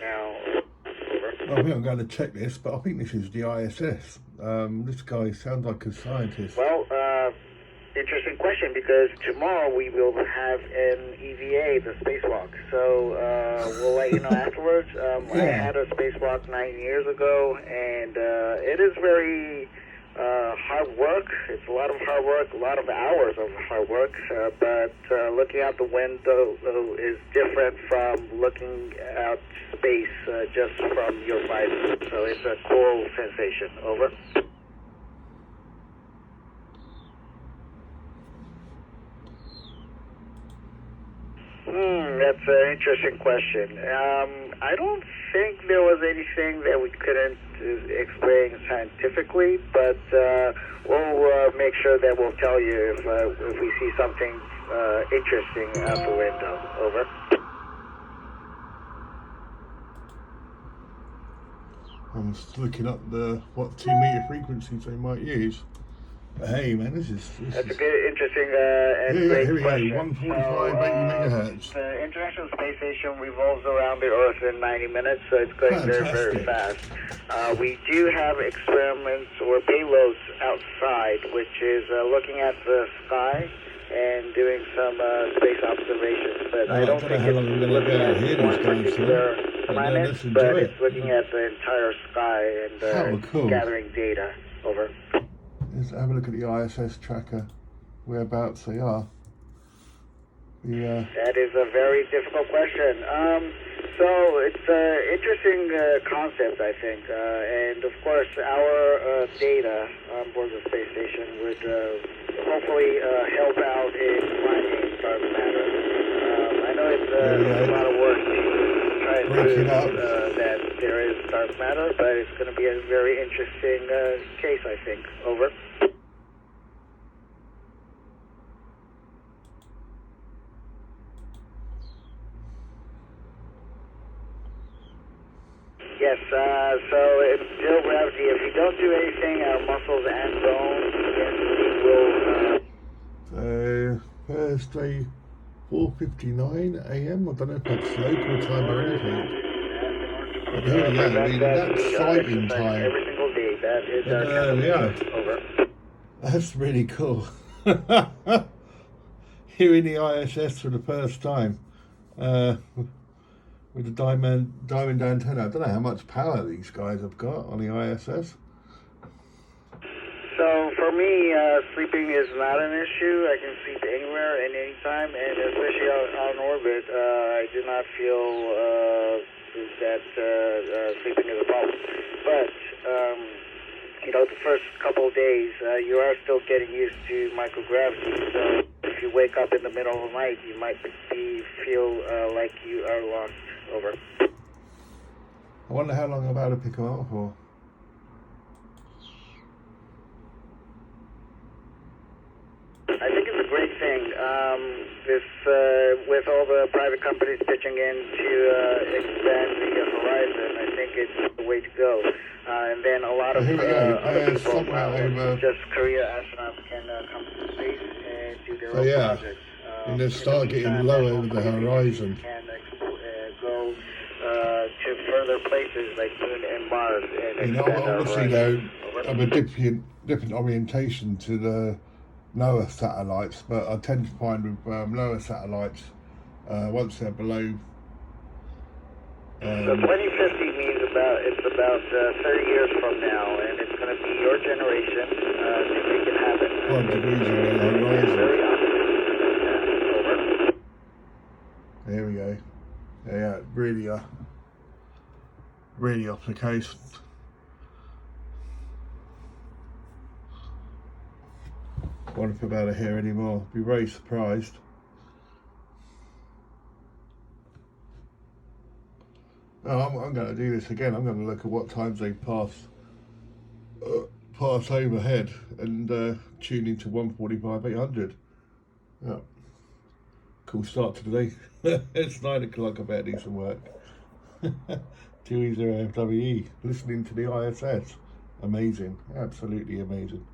now. Over. Well, I think I'm going to check this, but I think this is the ISS. This guy sounds like a scientist. Well, interesting question, because tomorrow we will have an EVA, the spacewalk. So we'll let you know afterwards. I had a spacewalk 9 years ago, and it is very hard work. It's a lot of hard work, a lot of hours of hard work, but looking out the window is different from looking out space just from your visor. So it's a cool sensation. Over. That's an interesting question. I don't think there was anything that we couldn't explain scientifically, but we'll make sure that we'll tell you if we see something interesting out the window. Over. I'm just looking up what 2 meter frequencies they might use. But hey, man, this is That's a good, interesting, and great here we question. go. 145, 80 megahertz. The International Space Station revolves around the Earth in 90 minutes, so it's going very, very fast. We do have experiments or payloads outside, which is looking at the sky and doing some space observations. But I don't think it's looking at one particular planet, but it's looking at the entire sky and gathering data. Over. Let's have a look at the ISS tracker, whereabouts they are. That is a very difficult question. So it's an interesting concept, I think. And of course, our data on board the space station would hopefully help out in finding dark matter. I know it's a lot of work to try and prove that there is dark matter, but it's going to be a very interesting case, I think. Over. Yes, so in zero gravity, if we don't do anything, our muscles and bones will... So, Thursday, 4:59 a.m. I don't know if that's local time or anything. But here we go, I mean, that's sighting time. Every single day, that is our Over. That's really cool. Hearing the ISS for the first time. With the diamond antenna. I don't know how much power these guys have got on the ISS. So for me, sleeping is not an issue. I can sleep anywhere and anytime, and especially on orbit, I do not feel that sleeping is a problem. But the first couple of days, you are still getting used to microgravity. So if you wake up in the middle of the night, you might feel like you are lost. Over. I wonder how long I'm about to pick them up for. I think it's a great thing. With all the private companies pitching in to expand the horizon, I think it's the way to go. And then a lot of other people, just Korea astronauts, can come to space and do their own projects. And they start getting low over the horizon. Go to further places like Moon and Mars. And obviously though, I'm a different orientation to the lower satellites, but I tend to find with lower satellites, once they're below... So 2050 means about 30 years from now, and it's going to be your generation to make it happen. 5 degrees on the horizon. Very optimistic. There we go. Yeah, really off the coast. I wonder if I'm able to hear anymore. Be very surprised. Oh, I'm going to do this again. I'm going to look at what times they pass overhead and tune into 145 800. Yeah. Cool start to the day. It's 9 o'clock. I better do some work. 2E0FWE, listening to the ISS. Amazing, absolutely amazing.